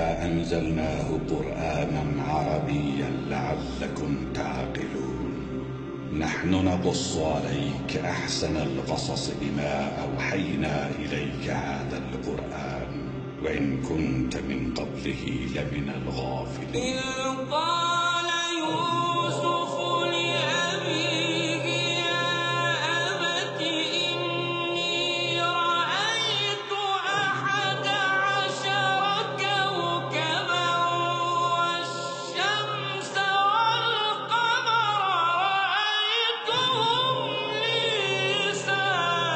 إنا أنزلناه قرآنا عربيا لعلكم تعقلون نحن نقص عليك أحسن القصص بما أوحينا إليك هذا القرآن وإن كنت من قبله لمن الغافلين. إذ قال يوسف لأبيه يا أبت إني رأيت 11 كوكبا والشمس والقمر رأيتهم لي ساجدين.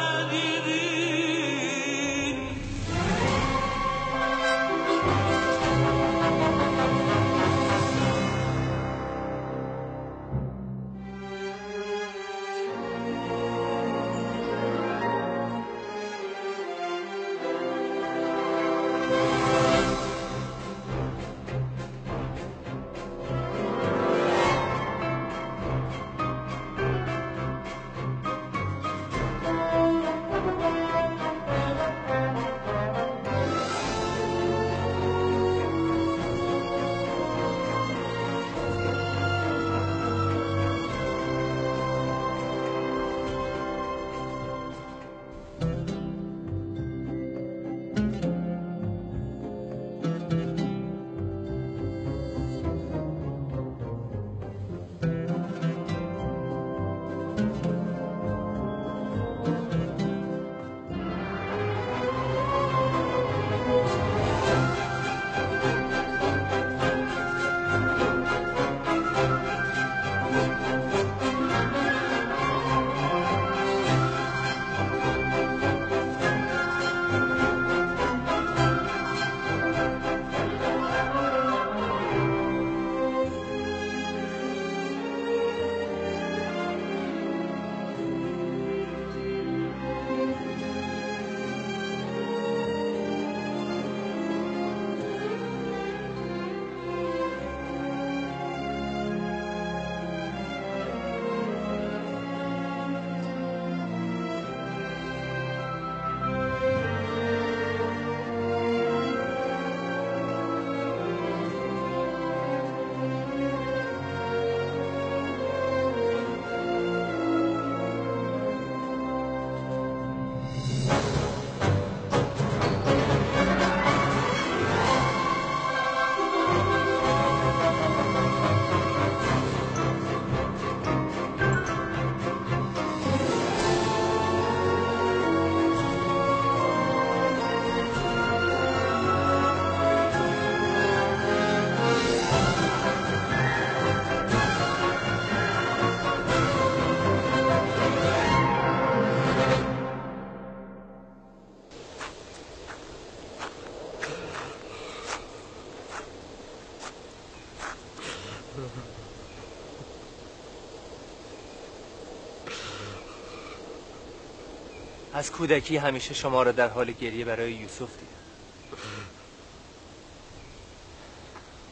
از کودکی همیشه شما را در حال گریه برای یوسف دیدم.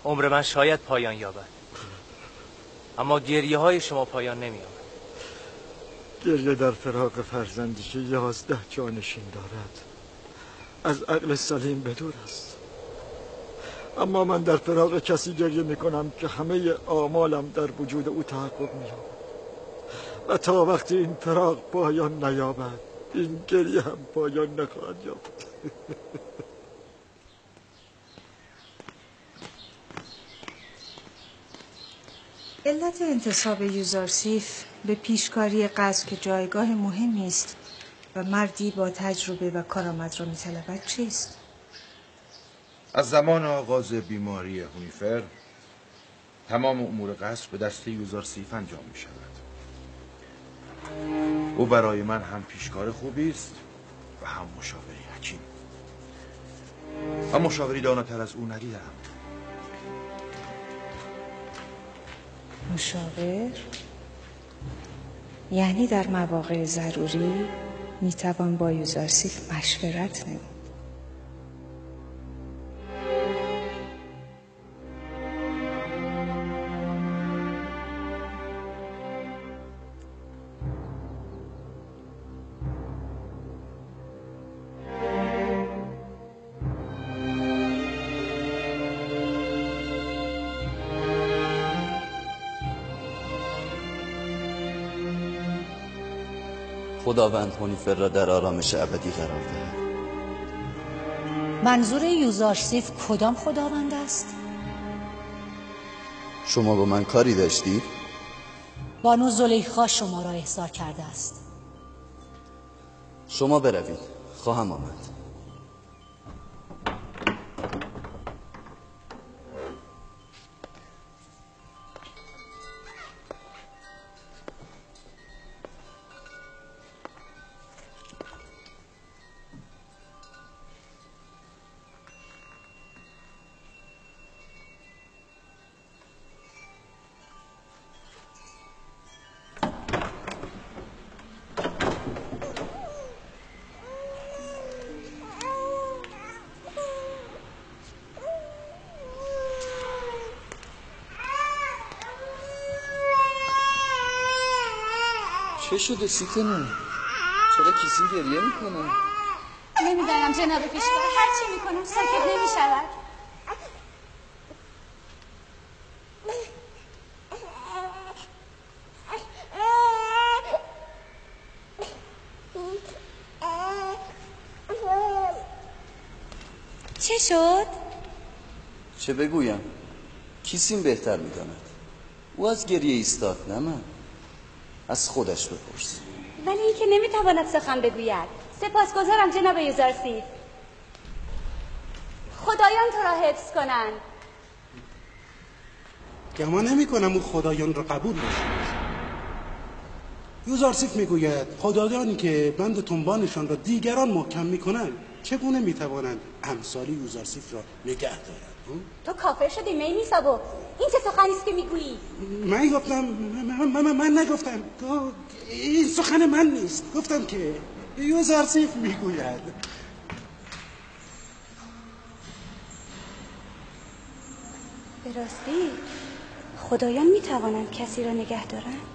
عمر من شاید پایان یابد، اما گریه های شما پایان نمی یابد. گریه در فراق فرزندی که 11 جانشین دارد از عقل سلیم بدور است. اما من در فراق کسی گریه می کنم که همه آمالم در وجود او تحقق می یابد و تا وقتی این فراق پایان نیابد این گریه هم پایان نخواهد یافت. علت انتصاب یوزارسیف به پیشکاری قصد که جایگاه مهمی است و مردی با تجربه و کارآمد را می‌طلبد چیست؟ از زمان آغاز بیماری هونیفر تمام امور قصر به دست یوزارسیف انجام می شود. او برای من هم پیشکار خوبی است و هم مشاوری حکیم. و مشاوری داناتر از او ندیدم. مشاور؟ یعنی در مواقع ضروری میتوان با یوزارسیف مشورت نمود. خداوند هونیفر را در آرامش ابدی قرار دهد. منظور یوزارسیف کدام خداوند است؟ شما با من کاری داشتید؟ بانو زلیخا شما را احضار کرده است. شما بروید، خواهم آمد. چه شده سیتنون؟ چرا کسی گریه میکنه؟ نمیدانم جناب پیشکار، هر چی میکنم ساکت نمیشود. چه شد؟ چه بگویم؟ کیسیم بهتر میداند. او از گریه ایستاد، نه من. از خودش بپرس. ولی این که نمیتواند سخن بگوید. سپاسگزارم جناب یوزارسیف. خدایان تو را حفظ کنند. گمان نمی کنم او خدایان را قبول داشته. یوزارسیف میگوید خدایانی که بند تنبانشان را دیگران محکم میکنند چگونه میتوانند امثال یوزارسیف را نگه دارند؟ تو کافر شدی میمیسابو. این چه سخنی است که میگویی؟ من گفتم من نگفتم. این سخن من نیست. گفتم که یوزارسیف میگوید. به راستی خدایان میتوانند کسی را نگه دارند؟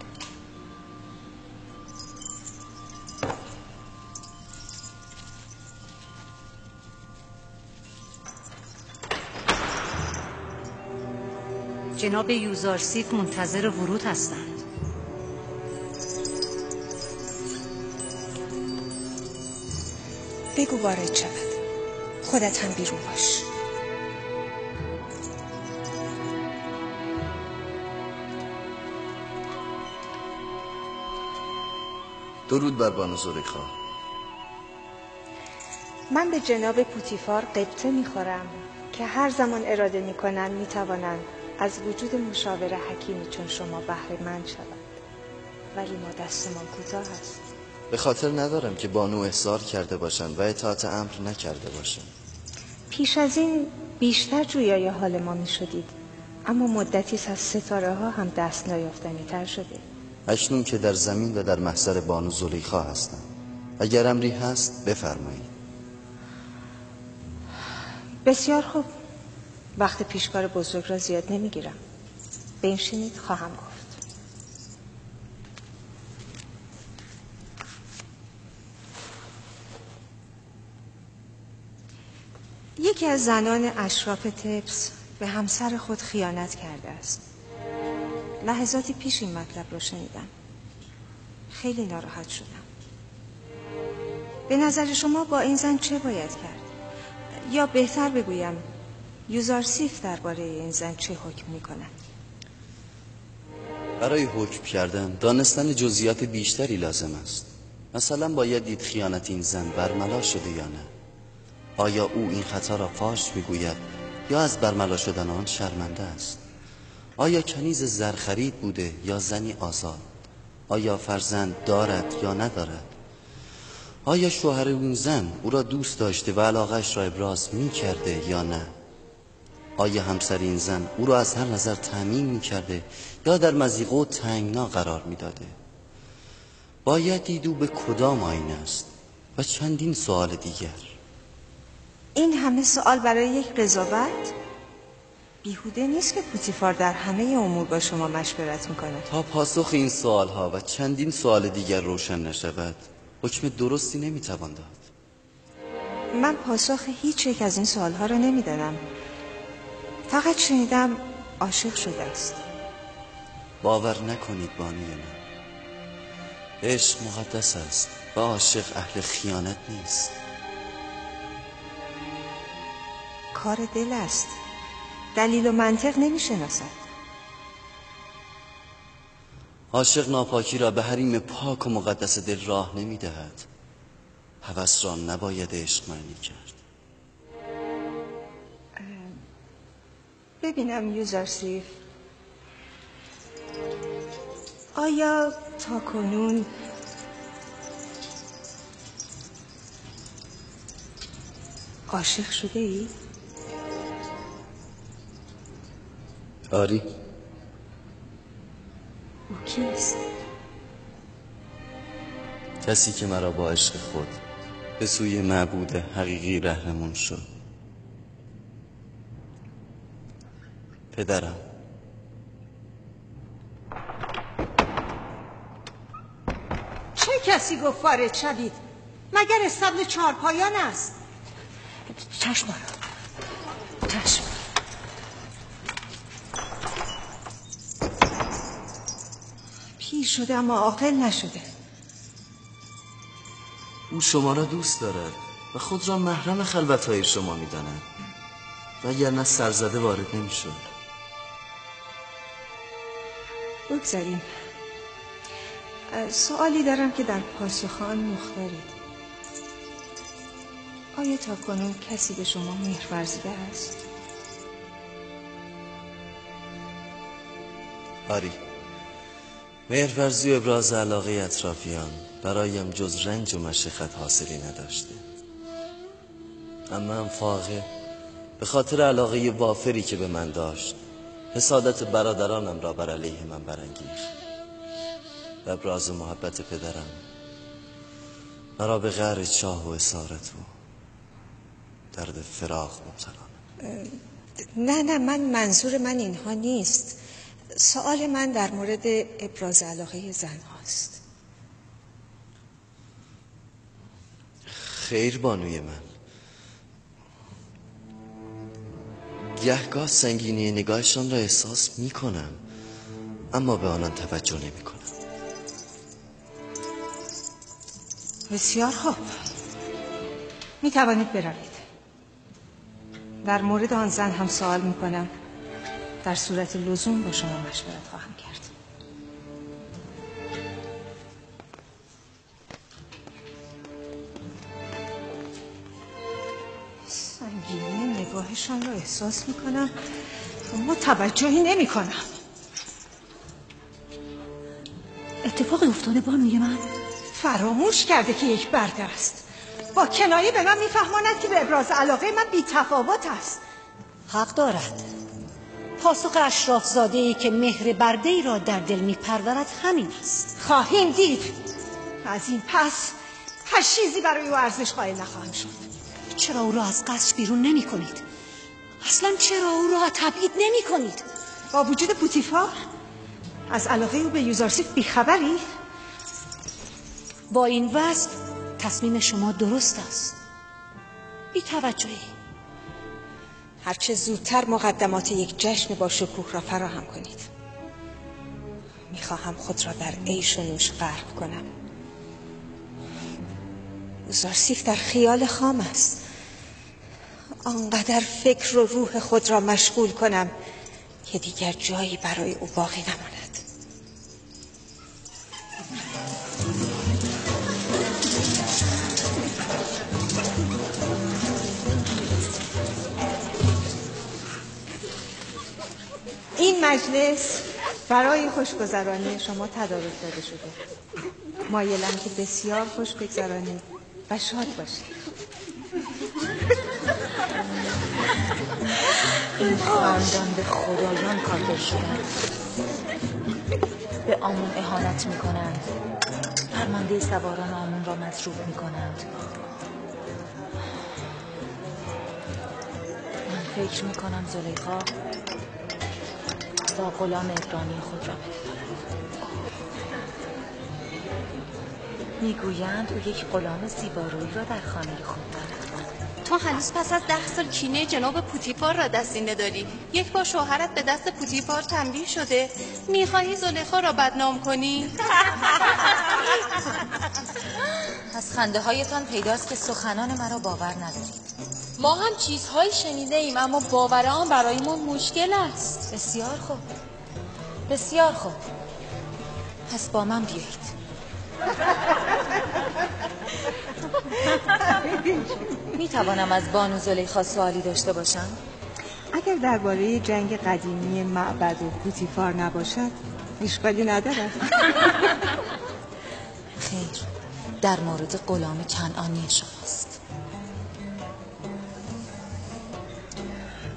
جناب یوزارسیف منتظر ورود هستند. بگو وارد شود. خودت هم بیرون باش. درود بر بانو زلیخا. من به جناب پوتیفار قبطه میخورم که هر زمان اراده میکنند میتوانند از وجود مشاور حکیمی چون شما بهره مند شوند، ولی ما دستمان کوتاه است. به خاطر ندارم که بانو احضار کرده باشند و اطاعت امر نکرده باشند. پیش از این بیشتر جویای حال ما میشدید، اما مدتی از ستاره ها هم دست نیافتنی تر شده. اکنون که در زمین و در محضر بانو زلیخا هستم. اگر امری هست بفرمایید. بسیار خوب. وقت پیشکار بزرگ را زیاد نمیگیرم. بنشینید، خواهم گفت. یکی از زنان اشراف تبس به همسر خود خیانت کرده است. لحظاتی پیش این مطلب را شنیدم. خیلی ناراحت شدم. به نظر شما با این زن چه باید کرد؟ یا بهتر بگویم یوزارسیف درباره این زن چه حکم می‌کند؟ برای حکم کردن دانستن جزئیات بیشتری لازم است. مثلا باید دید خیانت این زن برملا شده یا نه. آیا او این خطا را فاش میگوید یا از برملا شدن آن شرمنده است؟ آیا کنیز زرخرید بوده یا زنی آزاد؟ آیا فرزند دارد یا ندارد؟ آیا شوهر اون زن او را دوست داشته و علاقهش را ابراز میکرده یا نه؟ آیا همسر این زن او را از هر نظر تأمین میکرده یا در مضیقه و تنگنا قرار میداده؟ باید دید او به کدام آیین است و چندین سوال دیگر. این همه سوال برای یک قضاوت؟ بیهوده نیست که پوتیفار در همه امور با شما مشورت میکنه. تا پاسخ این سوال ها و چندین سوال دیگر روشن نشود حکم درستی نمیتوان داد. من پاسخ هیچ یک از این سوال ها را نمیدانم. فقط شنیدم عاشق شده است. باور نکنید بانوی من، عشق مقدس است. و عاشق اهل خیانت نیست. کار دل است، دلیل و منطق نمیشناسد. عاشق ناپاکی را به حریم پاک و مقدس دل راه نمیدهد. هوس را نباید عشق معنی کرد. ببینم یوزرسیف، آیا تا کنون عاشق شده ای؟ آری. او کیست؟ کسی که مرا با عشق خود به سوی معبود حقیقی رهنمون شد. پدرم. چه کسی گفت وارد شوید؟ مگر استبل چهارپایان است؟ چشم را چشم. پیر شده اما عاقل نشده. او شما را دوست دارد و خود را محرم خلوت‌های شما می‌داند. وگرنه سرزده وارد نمی‌شد. بگذاریم. سوالی دارم که در پاسخ آن مختارید. آیا تا کنون کسی به شما مهر ورزیده است؟ آری. مهرورزی و ابراز علاقه اطرافیان برایم جز رنج و مشقت حاصلی نداشته. اما هم فاقه به خاطر علاقه وافری که به من داشت حسادت برادرانم را بر علیه من برانگیخت و ابراز محبت پدرم مرا به قهر چاه و اسارت و درد فراق مبتلا. نه منظور من اینها نیست. سوال من در مورد ابراز علاقه زن هاست. خیر بانوی من، گهگاه سنگینی نگاهشان را احساس می کنم اما به آنان توجه نمی کنم. بسیار خوب، می توانید بروید. در مورد آن زن هم سوال می کنم. در صورت لزوم با شما مشورت خواهم کرد. سنگینی نگاهشان را احساس می کنم اما توجهی نمی کنم. اتفاقی افتاده بانوی من؟ فراموش کرده که یک برده است. با کنایه به من میفهماند که به ابراز علاقه من بی تفاوت است. حق دارد. پاسخ اشراف زاده ای که مهر برده ای را در دل میپرورد همین است. خواهیم دید. از این پس هر چیزی برای او ارزش قائل نخواهم شد. چرا او را از قصر بیرون نمی کنید؟ اصلا چرا او را تبعید نمی کنید؟ با وجود پوتیفار از علاقه او به یوزرسیف بیخبری؟ با این وضع تصمیم شما درست است. بی توجهی. هرچه زودتر مقدمات یک جشن با شکوه را فراهم کنید. میخواهم خود را در عیش و نوش غرق کنم. یوزرسیف در خیال خام است. آنقدر فکر و روح خود را مشغول کنم که دیگر جایی برای او باقی نماند. این مجلس برای خوشگذرانی شما تدارک داده شده. مایلم که بسیار خوش بگذرانید و شاد باشید. این خواندان به خدایان کافر شدند. به آمون اهانت می کنند. فرمانده سواران آمون را مضروب می کنند. من فکر می کنم زلیخا با غلام ابرانی خود را میگویند او یک غلام زیبارویی را در خانه خود دارد. تو هنوز پس از 10 سال کینه جناب پوتیفار را دستی نداری. یک بار شوهرت به دست پوتیفار تنبیه شده. میخواهی زلیخا را بدنام کنی؟ از خنده هایتان پیداست که سخنان مرا باور ندارید. ما هم چیزهایی شنیده ایم اما باور آن برایمان مشکل است. بسیار خوب، بسیار خوب. پس با من بیایید. می توانم از بانو زلیخا سوالی داشته باشم؟ اگر درباره جنگ قدیمی معبد و پوتیفار نباشد اشکالی ندارد. خیر، در مورد غلام کنعانی شماست.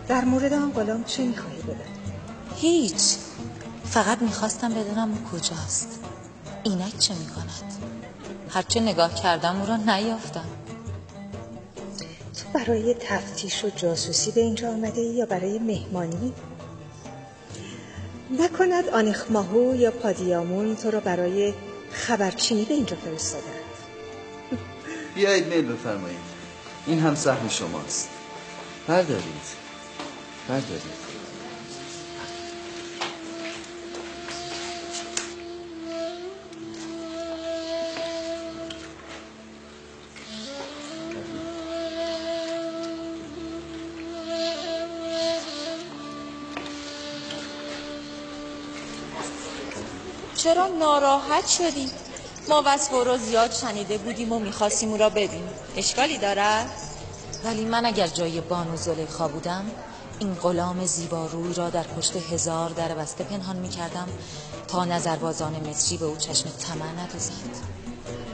در مورد آن غلام چه می‌خواهی بدانی؟ هیچ، فقط میخواستم بدونم او کجاست. اینک چه میکند؟ هرچه نگاه کردم او را نیافتم. تو برای تفتیش و جاسوسی به اینجا آمده یا برای مهمانی؟ نکند آنخماهو یا پادیامون تو را برای خبرچینی به اینجا فرستادند؟ بیایید میل بفرمایید. این هم سهم شماست. بردارید. چرا ناراحت شدی؟ ما وصف او را زیاد شنیده بودیم و میخواستیم او را ببینیم. اشکالی دارد؟ ولی من اگر جای بانو زلیخا بودم این غلام زیباروی را در پشت 1000 در بسته پنهان میکردم تا نظربازان مصری به او چشم طمع ندوزند.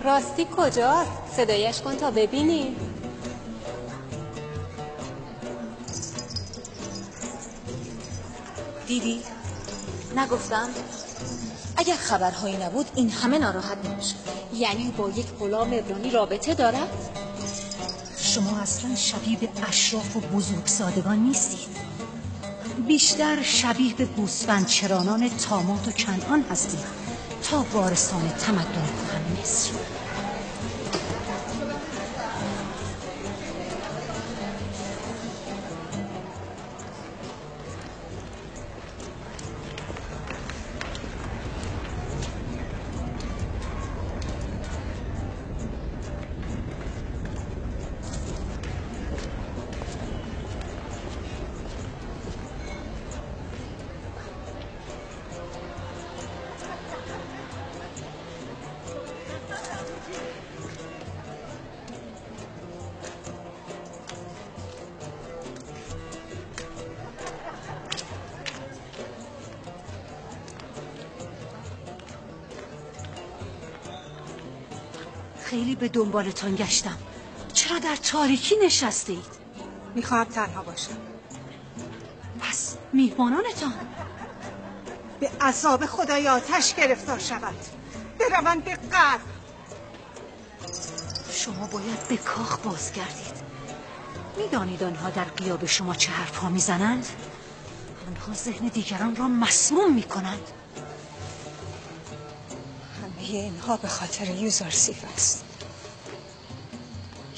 راستی کجاست؟ صدایش کن تا ببینیم. دیدی؟ نگفتم؟ اگر خبرهایی نبود این همه ناراحت نمیشد. یعنی با یک غلام عبرانی رابطه دارد؟ شما اصلا شبیه به اشراف و بزرگزادگان نیستید. بیشتر شبیه به گوسفندچرانان تامات و کنعان هستید تا وارثان تمدن کهن مصر. خیلی به دنبالتان گشتم. چرا در تاریکی نشسته اید؟ میخواهم تنها باشم. پس میهمانانتان به عذاب خدای آتش گرفتار شود، بروند به غرب. شما باید به کاخ بازگردید. میدانید آنها در غیاب شما چه حرفها میزنند؟ آنها ذهن دیگران را مسموم میکنند. همه اینها به خاطر یوزارسیف است.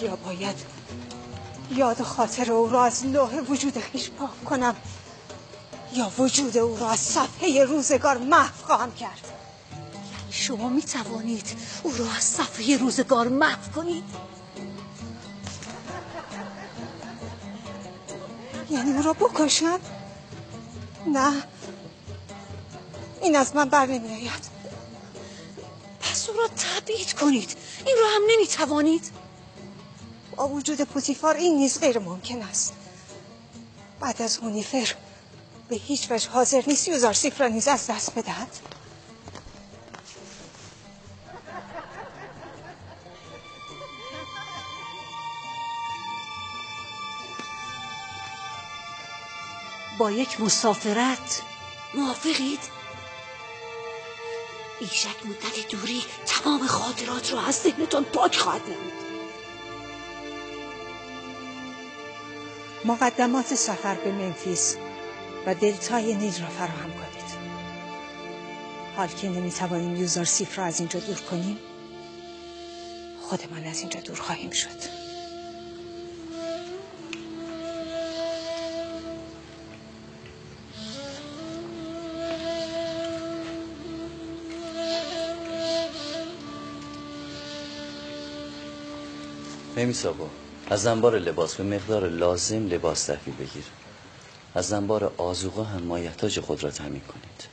یا باید یاد خاطر او را از لوح وجود خویش پاک کنم یا وجود او را از صفحه روزگار محو خواهم کرد. شما می توانید او را از صفحه روزگار محو کنید؟ یعنی او را بکشم؟ نه، این از من بر نمی آید. پس او را تبعید کنید. این را هم نمی توانید؟ با وجود پوتیفار این نیز غیر ممکن است. بعد از هونیفر به هیچ وجه حاضر نیست یوزارسیف را نیز از دست بدهد. با یک مسافرت موافقید؟ بیشک مدت دوری تمام خاطرات را از ذهنتان پاک خواهد نمود. مقدمات سفر به منفیس و دلتای نیل را فراهم کنید. حال که نمیتوانیم یوزارسیف را از اینجا دور کنیم، خودمان از اینجا دور خواهیم شد. نمیسابا از انبار لباس به مقدار لازم لباس تحویل بگیر. از انبار آذوقه هم مایحتاج خود را تامین کنید.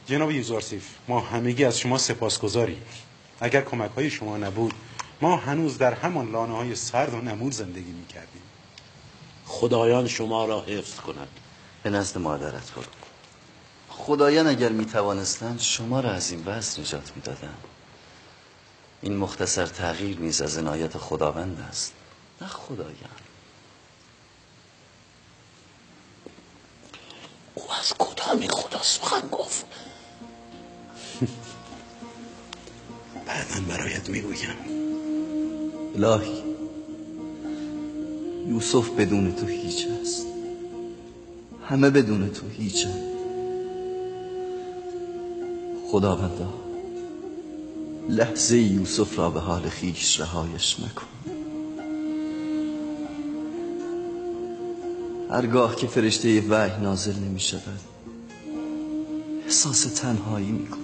جناب یوزارسیف، ما همگی از شما سپاسگزاریم. اگر کمک های شما نبود ما هنوز در همان لانه های سرد و نمور زندگی میکردیم. خدایان شما را حفظ کند. به نزد مادرت برو. خدایان اگر میتوانستند شما را از این وضع نجات میدادند. این مختصر تغییر نیز از عنایت خداوند است، نه خدایان. او از کدام خدا سخن گفت؟ بعداً برایت میگویم. الهی، یوسف بدون تو هیچ است، همه بدون تو هیچند. خداوندا، لحظه یوسف را به حال خیش رهایش مکن. هرگاه که فرشته وحی نازل نمی شود احساس تنهایی می کنم.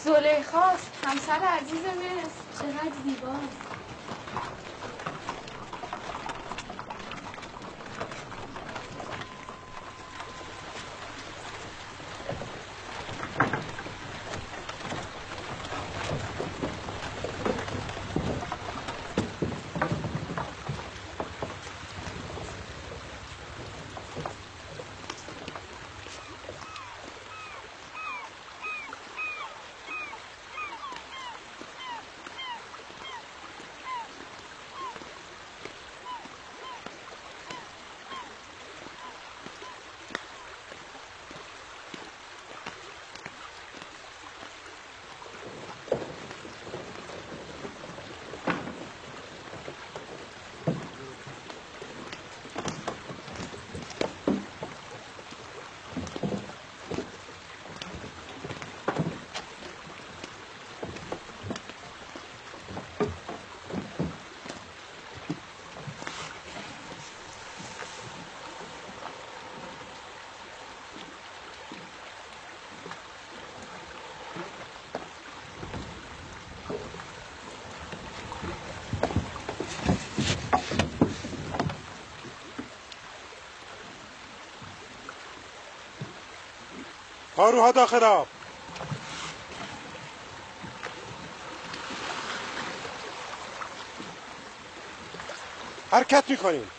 زلیخاست، همسر عزیز مصر، چقدر زیباست. پاروها داخل آب. حرکت میکنیم.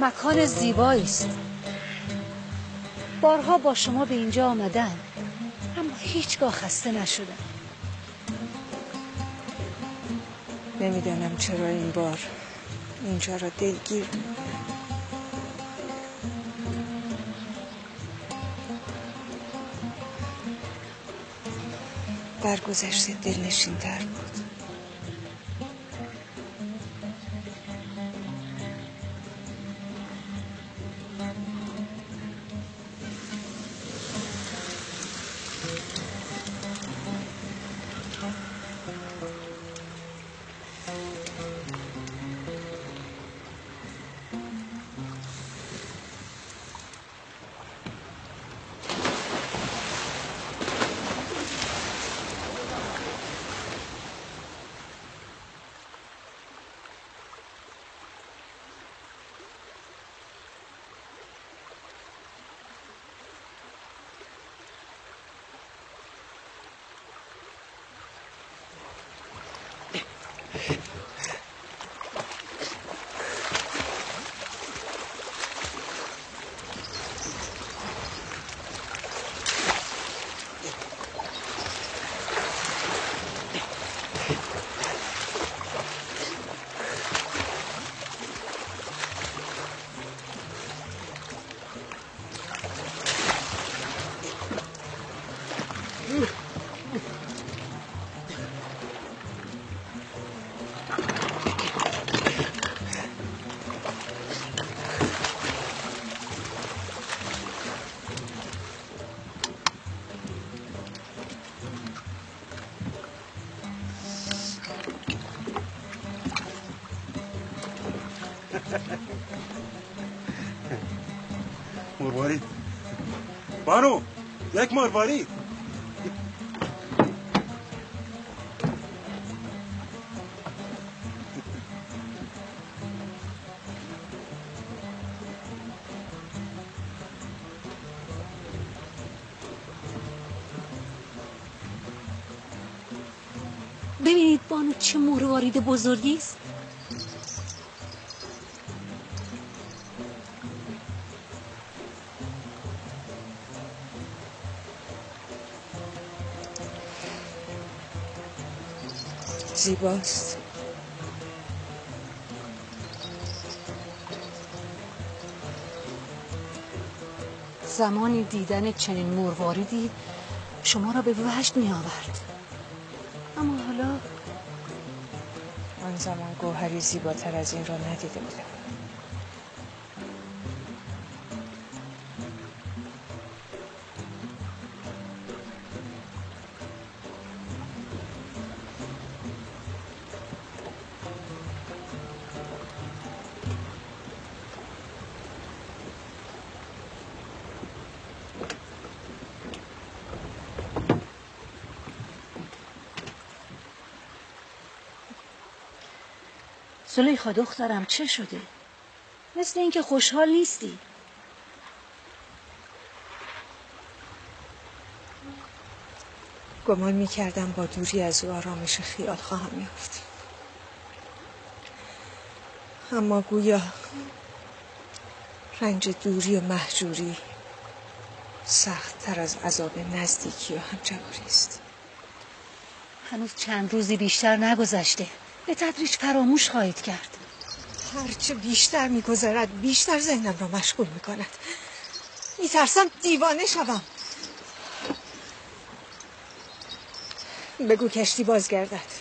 مکان زیبایی است. بارها با شما به اینجا آمدن اما هیچگاه خسته نشدم. نمیدانم چرا این بار اینجا را دلگیر در گذشته دلنشین تر بود. مروارید بانو، یک مروارید. ببینید بانو چه مروارید بزرگی است. زیباست. زمانی دیدن چنین مرواریدی شما را به وجد می آورد، اما حالا آن زمان گوهری زیباتر از این را ندیده بودم. زلیخا دخترم چه شده؟ مثل اینکه خوشحال نیستی. گمان می‌کردم با دوری از او آرامش خیال خواهم یافت، اما گویا رنج دوری و مهجوری سخت تر از عذاب نزدیکی و همجواری است. هنوز چند روزی بیشتر نگذشته، به تدریج فراموش خواهید کرد. هرچه بیشتر می‌گذرد بیشتر ذهنم را مشغول می‌کند. می‌ترسم دیوانه شوم. بگو کشتی بازگردد.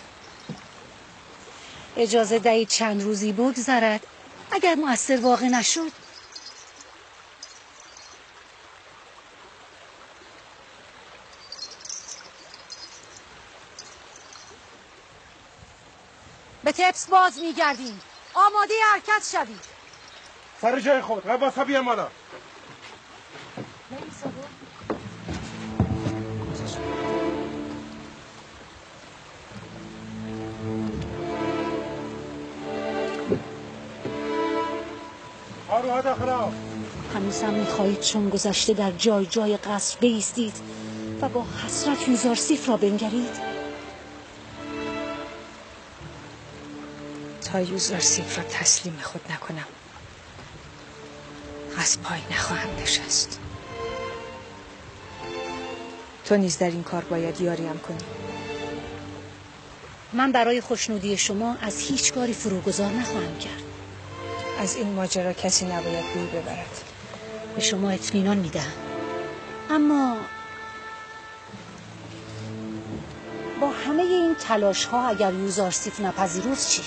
اجازه دهید چند روزی بگذرد. اگر مؤثر واقع نشد به تپس باز میگردیم. آماده حرکت شوید. سر جای خود. غواصا بیار مالا. هنوز هم میخواهید چون گذشته در جای جای قصر بایستید و با حسرت یوزارسیف را بنگرید؟ تا یوزارسیف را تسلیم خود نکنم از پای نخواهم نشست. تو نیز در این کار باید یاریم کنی. من برای خوشنودی شما از هیچ کاری فروگذار نخواهم کرد. از این ماجرا کسی نباید بوی ببرد. به شما اطمینان میدم. اما با همه این تلاش ها اگر یوزارسیف نپذیرفت چی؟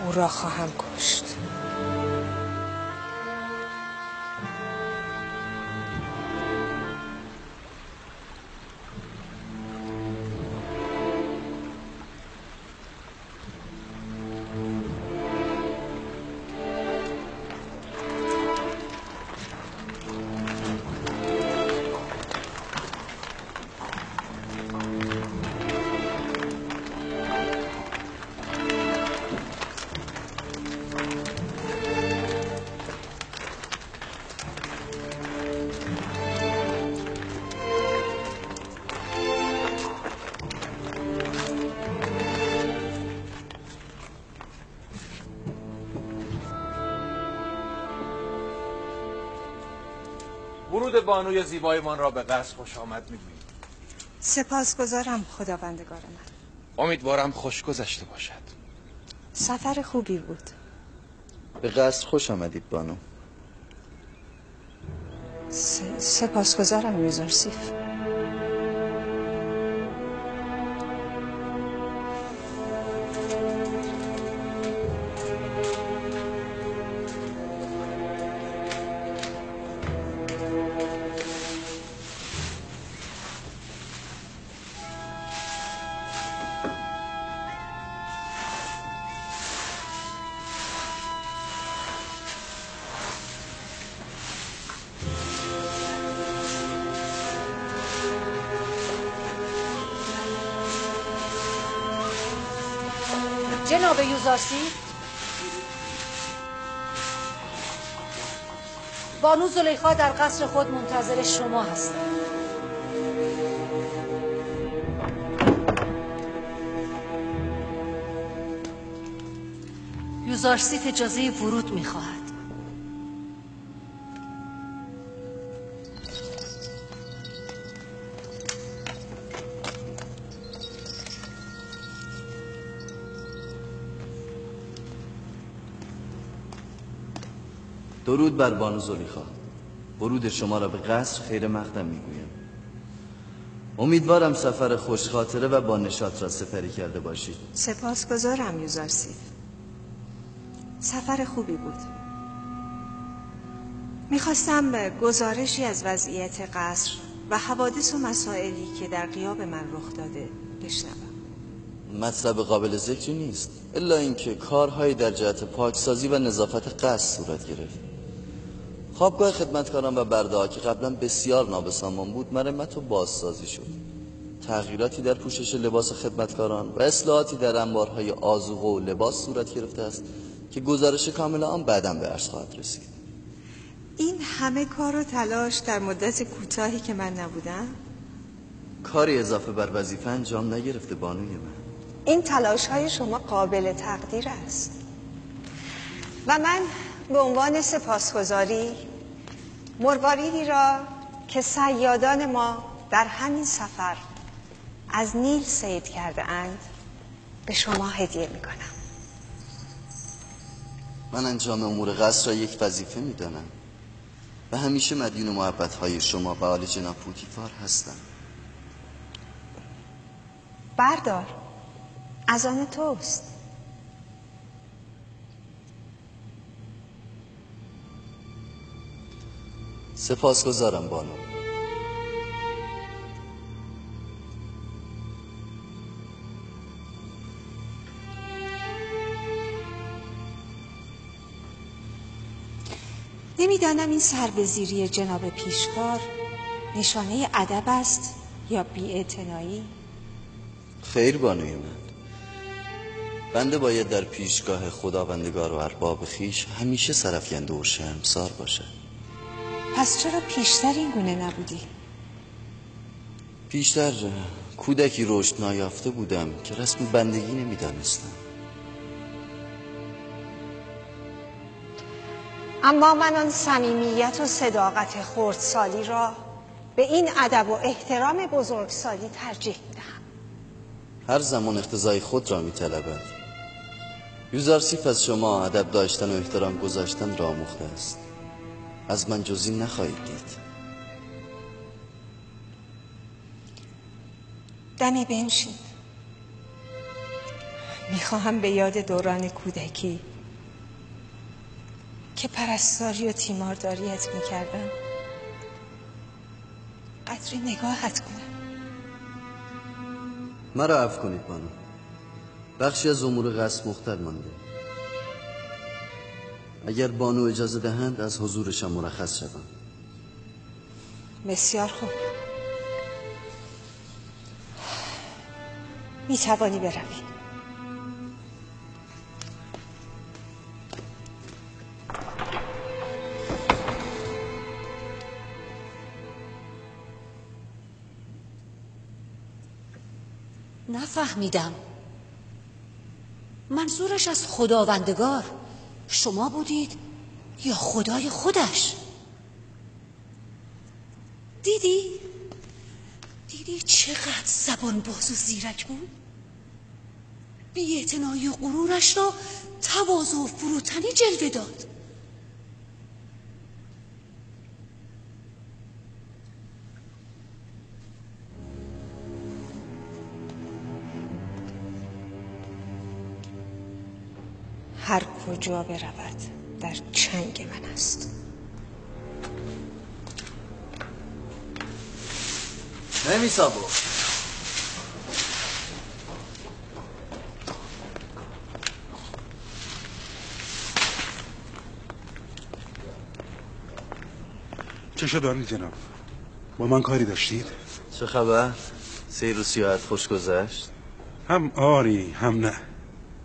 او را خواهم کشت. ورود بانوی زیبایمان را به قصر خوش آمد میگوییم. سپاسگزارم خداوندگار من. امیدوارم خوش گذشته باشد. سفر خوبی بود. به قصر خوش آمدید بانو. سپاسگزارم یوزارسیف. جناب یوزارسیف، بانو زلیخا در قصر خود منتظر شما هستند. یوزارسیف اجازه ورود می‌خواهد. درود بر بانو زلیخا. ورود شما را به قصر خیر مقدم میگویم. امیدوارم سفر خوشخاطره و با نشاط را سپری کرده باشید. سپاسگزارم یوزارسیف. سفر خوبی بود. میخواستم به گزارشی از وضعیت قصر و حوادث و مسائلی که در غیاب من رخ داده بشنوم. مطلب قابل ذکری نیست الا اینکه کارهایی در جهت پاکسازی و نظافت قصر صورت گرفت. خوابگاه خدمتکاران و برده‌ها که قبلا بسیار نابسامان بود مرمت و بازسازی شد. تغییراتی در پوشش لباس خدمتکاران و اصلاحاتی در انبارهای آذوقه و لباس صورت گرفته است که گزارش کامل آن بعداً به عرض خواهد رسید. این همه کار و تلاش در مدت کوتاهی که من نبودم؟ کاری اضافه بر وظیفه انجام نگرفته بانوی من. این تلاش های شما قابل تقدیر است و من به عنوان سپاسگزاری مرواریدی را که صیادان ما در همین سفر از نیل صید کرده اند به شما هدیه می کنم. من انجام امور قصر را یک وظیفه می دانم و همیشه مدیون محبت‌های شما به آل جناب پوتیفار هستم. بردار، از آن توست. سپاسگزارم بانو. نمیدانم این سربزیری جناب پیشکار نشانه ادب است یا بی‌اعتنایی. خیر بانوی من، بنده باید در پیشگاه خداوندگار و ارباب خیش همیشه سرفکنده و شرمسار باشه. پس چرا پیشتر این گونه نبودی؟ پیشتر کودکی رشد نایافته بودم که رسم بندگی نمیدانستم. اما من آن صمیمیت و صداقت خردسالی را به این ادب و احترام بزرگسالی ترجیح میدهم. هر زمان اقتضای خود را میطلبد. یوزارسیف از شما ادب داشتن و احترام گذاشتن را آموخته است. از من جز این نخواهید دید. دمی بنشین. میخواهم به یاد دوران کودکی که پرستاری و تیمارداریت میکردم قدری نگاهت کنم. مرا عفو کنید بانو. بخشی از امور قصد مختل مانده. اگر بانو اجازه دهند از حضورشان مرخص شوم. بسیار خوب. میتوانی بروی. نفهمیدم. منظورش از خداوندگار شما بودید یا خدای خودش؟ دیدی چقدر زبان باز و زیرک بود؟ بی‌اعتنایی و غرورش را تواضع و فروتنی جلوه داد. هر کجا برود در چنگ من است. نمیسابو. چه شد آنی جناب؟ با من کاری داشتید؟ چه خبر؟ سیر و سیاحت خوش گذشت؟ هم آری هم نه.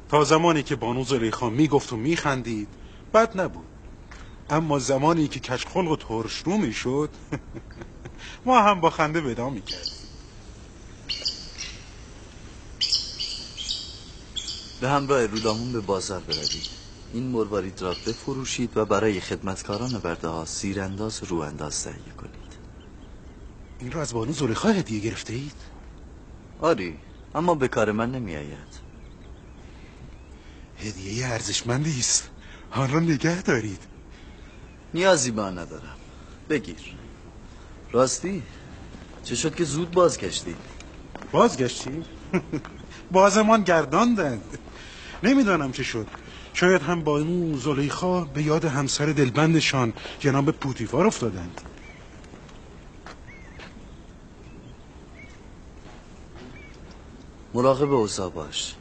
تا زمانی که بانو زلیخا میگفت و میخندید بد نبود. اما زمانی که کشخلق و ترشرو میشد ما هم با خنده ودا میکردیم. به همراه رودامون به بازار بروید. این مروارید را بفروشید و برای خدمتکاران برده ها سیرانداز و روانداز تهیه کنید. این را از بانو زلیخا هدیه گرفته اید؟ آری، اما به کار من نمی آید. هدیه ارزشمندی است. آن را نگه دارید. نیازی به آن ندارم. بگیر. راستی چه شد که زود بازگشتی؟ بازگشتی؟ بازمان گرداندند. نمیدانم چه شد. شاید هم بانو زلیخا به یاد همسر دلبندشان جناب پوتیفار افتادند. مراقب اوضاع باش.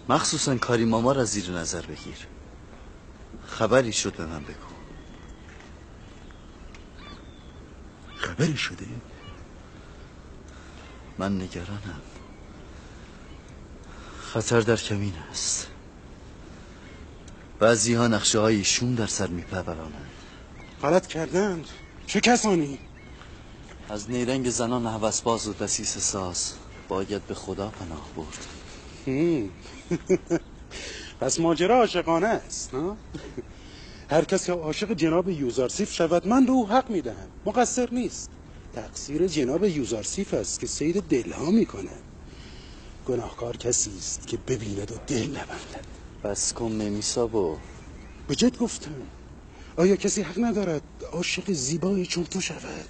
مخصوصا کاری ماما را زیر نظر بگیر. خبری شد به من بگو. خبری شده؟ من نگرانم. خطر در کمین است. بعضی ها نقشه های شوم در سر میپرورانند. غلط کردند. چه کسانی؟ از نیرنگ زنان هوسباز و دسیسه ساز باید به خدا پناه برد. پس ماجرا عاشقانه است. هر کسی عاشق جناب یوزارسیف شود من به او حق میدهم. مقصر نیست. تقصیر جناب یوزارسیف است که صید دلها میکند. گناهکار کسی است که ببیند و دل نبندد. بس کن نمیسابو. به جد گفتم. آیا کسی حق ندارد عاشق زیبایی چون تو شود؟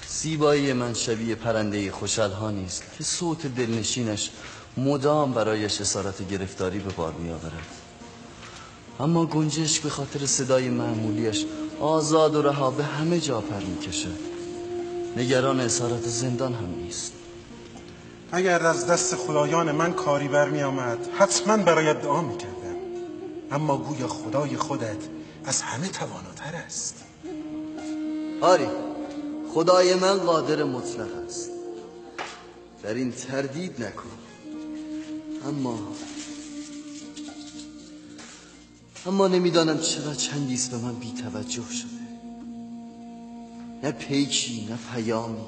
زیبایی من شبیه پرنده خوشحال‌ها نیست که صوت دلنشینش مدام برایش اسارت گرفتاری به بار می آورد. اما گنجشک به خاطر صدای معمولیش آزاد و رها به همه جا پر می کشه. نگران اسارت زندان هم نیست. اگر از دست خدایان من کاری برمی آمد حتما برایت دعا می کردم. اما گویا خدای خودت از همه تواناتر است. آری، خدای من قادر مطلق است. در این تردید نکن. اما اما نمیدانم چرا چندیز به من بی توجه شده. نه پیکی، نه پیامی،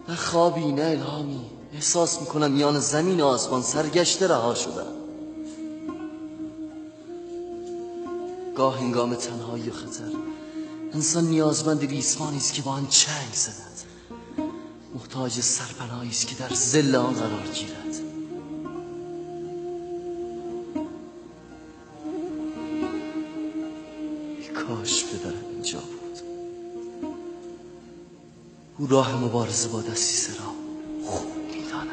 نه خوابی، نه الهامی. احساس میکنم میان زمین و آسمان سرگشته رها شدم. گاه هنگام تنهایی و خطر انسان نیازمند ریسمانی است که با آن چنگ زند، محتاج سرپناهی است که در ظل آن قرار گیرد. کاش پدرم اینجا بود. او راه مبارزه با دسیسه را خوب می‌داند.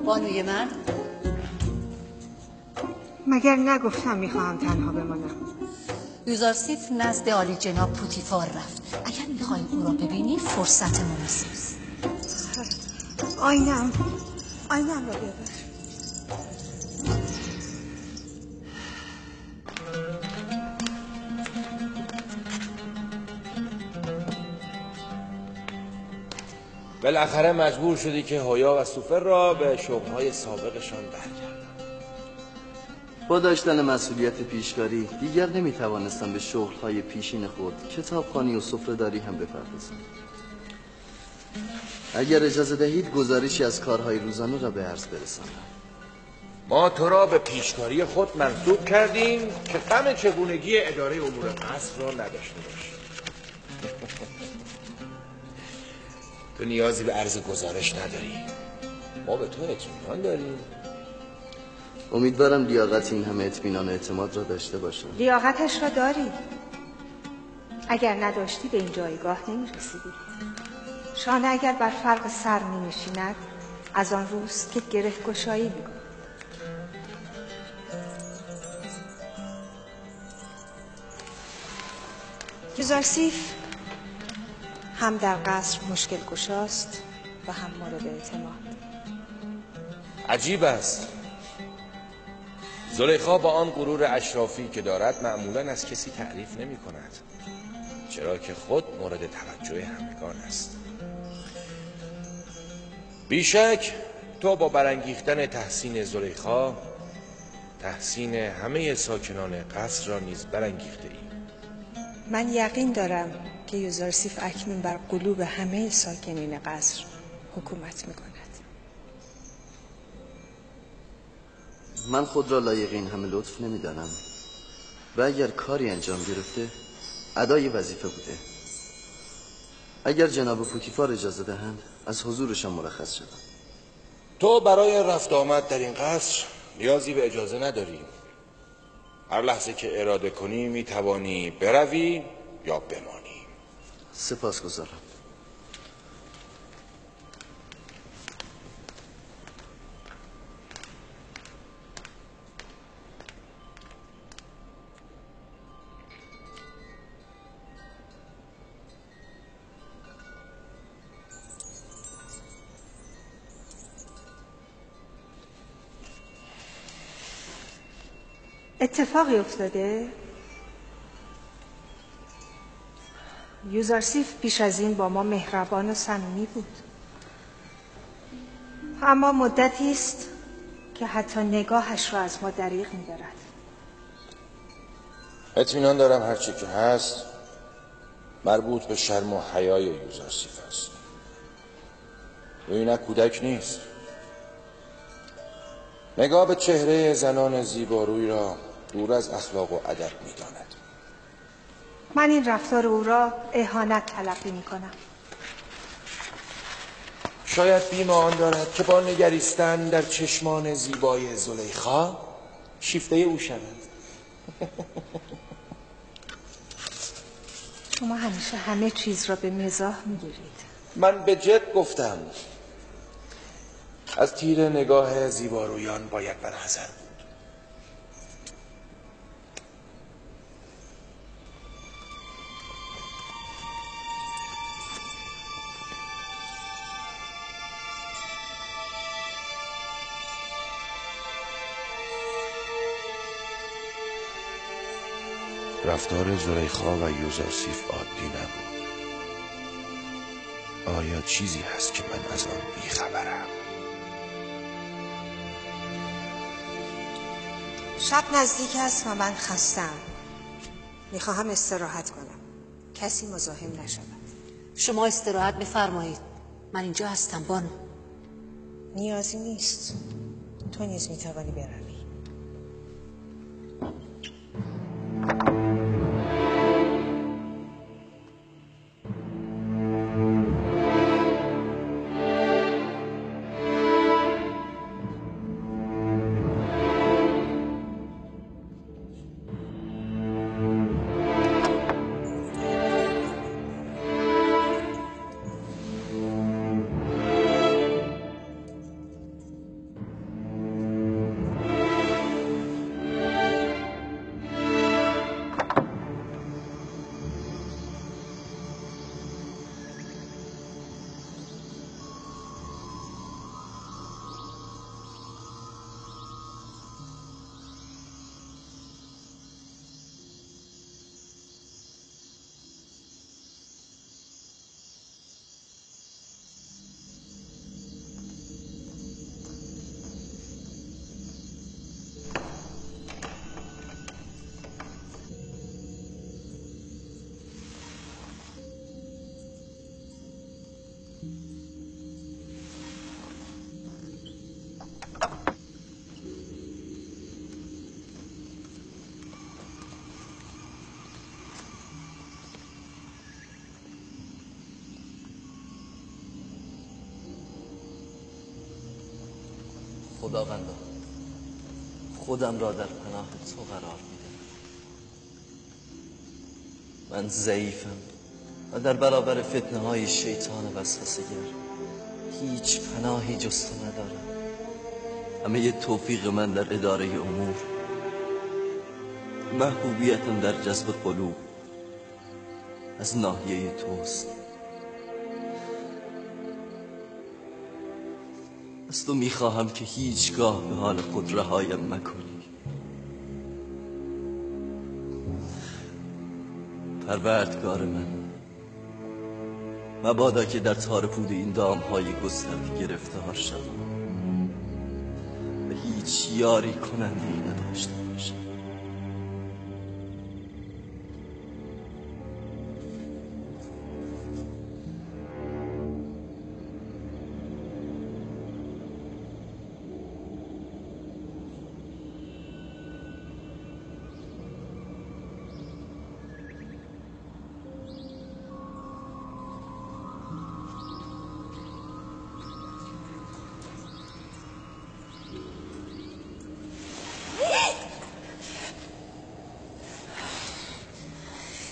بانوی من، مگر نگفتم میخواهم تنها بمانم؟ یوزارسیف نزد عالی جناب پوتیفار رفت. اگر میخواین او را ببینی فرصت مناسب است. آینم را بیاور. بالاخره مجبور شدی که هویا و سوفر را به شغل‌های سابقشان برگردان. با داشتن مسئولیت پیشکاری دیگر نمیتوانستم به شغل‌های پیشین خود کتابخوانی و سفره‌داری هم بپردازم. اگر اجازه دهید گزارشی از کارهای روزانه را به عرض برسانم. ما تو را به پیشکاری خود منصوب کردیم که غم چگونگی اداره امور قصر را نداشته باشی. تو نیازی به عرض گزارش نداری. ما به تو اطمینان داریم. امیدوارم لیاقت این همه اطمینان و اعتماد را داشته باشم. لیاقتش را داری. اگر نداشتی به این جایگاه نمی‌رسیدی. شانه اگر بر فرق سر می‌نشیند از آن روز که گره گشایی می‌کند. یوزارسیف هم در قصر مشکل گشاست و هم مورد اعتماد. عجیب است. زلیخا با آن غرور اشرافی که دارد معمولاً از کسی تعریف نمی کند، چرا که خود مورد توجه همگان است. بیشک تو با برانگیختن تحسین زلیخا تحسین همه ساکنان قصر را نیز برانگیخته ای. من یقین دارم که یوزارسیف اکنون بر قلوب همه ساکنین قصر حکومت میکند. من خود را لایق این همه لطف نمیدانم و اگر کاری انجام گرفته ادای وظیفه بوده. اگر جناب پوتیفار اجازه دهند از حضورشان مرخص شدم. تو برای رفت آمد در این قصر نیازی به اجازه نداری. هر لحظه که اراده کنی میتوانی بروی یا بمانی. سپاسگزارم. اتفاقی افتاده؟ یوزارسیف پیش از این با ما مهربان و صمیمی بود، اما مدتی است که حتی نگاهش را از ما دریغ می‌دارد. اطمینان دارم هرچی که هست مربوط به شرم و حیای یوزارسیف است. او اینک کودک نیست. نگاه به چهره زنان زیباروی را دور از اخلاق و ادب می‌داند. من این رفتار او را اهانت تلقی می‌کنم. شاید بیم آن دارد که با نگریستن در چشمان زیبای زلیخا شیفته او شود. شما همیشه همه چیز را به مزاح می‌گیرید. من به جد گفتم. از تیر نگاه زیبارویان باید برحذر بود. رفتار زلیخا و یوزارسیف عادی نبود. آیا چیزی هست که من از آن بیخبرم؟ شب نزدیک است و من خستم. میخواهم استراحت کنم. کسی مزاحم نشود. شما استراحت بفرمایید. من اینجا هستم بانو. نیازی نیست. تو نیز میتوانی بروی. خداوندا خودم را در پناه تو قرار میدم. من ضعیفم و در برابر فتنه های شیطان وسوسه‌گر هیچ پناهی جز تو ندارم. همه توفیق من در اداره امور، محبوبیتم در جذب قلوب از ناحیه توست. از تو میخواهم که هیچگاه به حال خود رهایم مکنی. پروردگار من، مبادا که در تار پود این دامهای گسترده گرفتار شوم. هیچ یاری کننده‌ای نداشته باشم.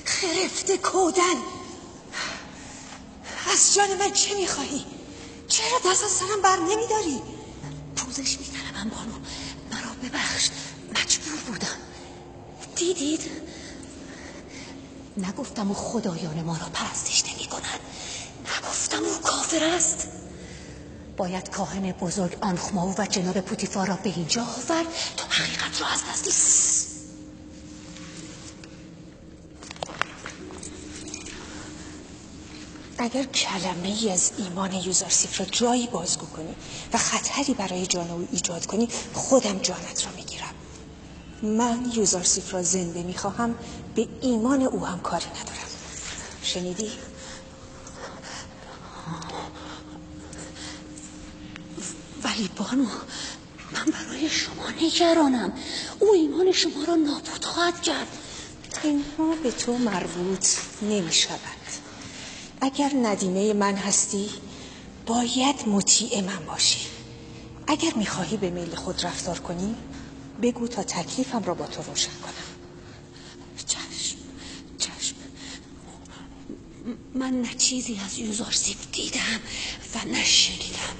خرفته کودن، از جان من چه میخواهی؟ چرا دست از سرم بر نمیداری؟ پوزش میطلبم بانو، مرا ببخش، مجبور بودم. دیدید؟ نگفتم او خدایان ما را پرستش نمی‌کند، نگفتم او کافر است. باید کاهن بزرگ آنخماو و جناب پوتیفار را به اینجا آورد تا حقیقت را از دست اگر کلمه ای از ایمان یوزارسیف را جایی بازگو کنی و خطری برای جان او ایجاد کنی، خودم جانت را میگیرم. من یوزارسیف را زنده میخواهم، به ایمان او هم کاری ندارم. شنیدی؟ ولی بانو، من برای شما نگرانم. او ایمان شما را نابود خواهد کرد. اینها به تو مربوط نمی شود. اگر ندیمه من هستی باید مطیع من باشی. اگر میخواهی به میل خود رفتار کنی بگو تا تکلیفم را با تو روشن کنم. چشم. من نه چیزی از یوزارسیف دیدم و نه شنیدم.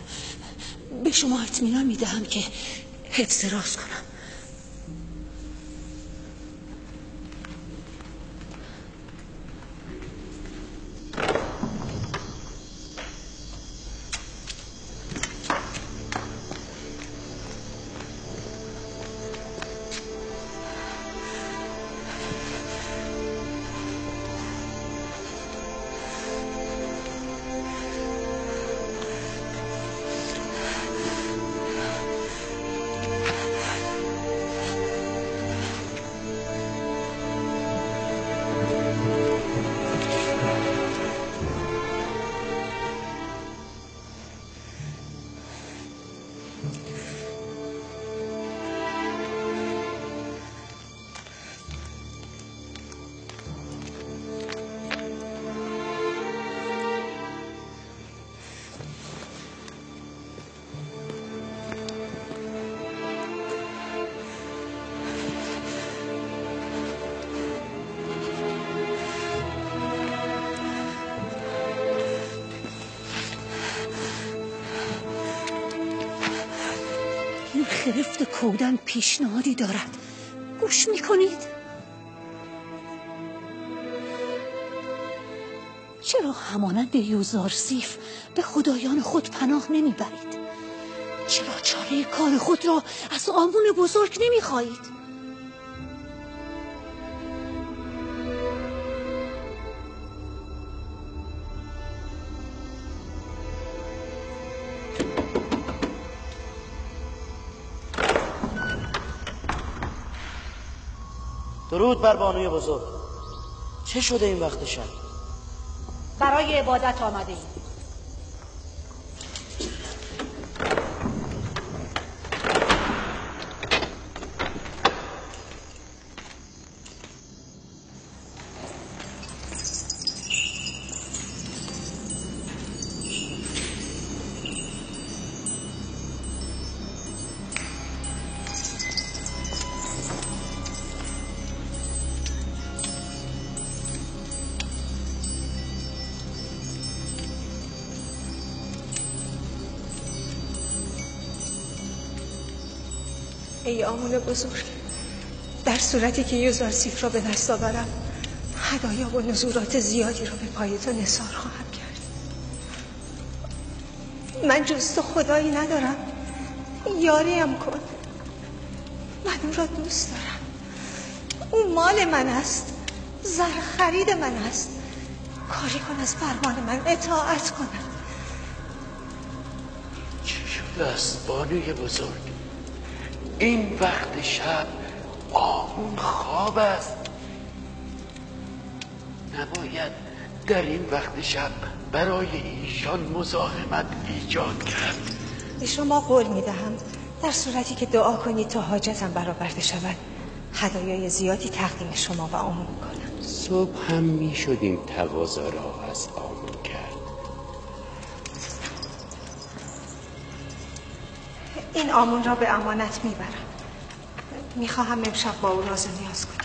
به شما اطمینان میدهم که حفظ راز کنم. خرفت کودن پیشنهادی دارد. گوش میکنید؟ چرا همانند یوزارسیف به خدایان خود پناه نمیبرید؟ چرا چاره کار خود را از آمون بزرگ نمیخواهید؟ درود بر بانوی بزرگ. چه شده این وقت شب؟ برای عبادت آمده ایم. ای آمون بزرگ، در صورتی که یوزارسیف را به دست آورم هدایا و نزورات زیادی را به پای تو نثار خواهم کرد. من جز تو خدایی ندارم، یاریم کن. من او را دوست دارم، او مال من است، زر خرید من است. کاری کن از فرمان من اطاعت کنم. چه شده است بانوی بزرگ؟ این وقت شب آمون خواب است. نباید در این وقت شب برای ایشان مزاحمت ایجاد کرد. به شما قول میدهم در صورتی که دعا کنید تا حاجتم برآورده شود هدایای زیادی تقدیم شما و آمون کنم. صبح هم می شدیم تقاضا را از آمون کرد. این آمون را به امانت میبرم. میخواهم امشب با او راز و نیاز کنم.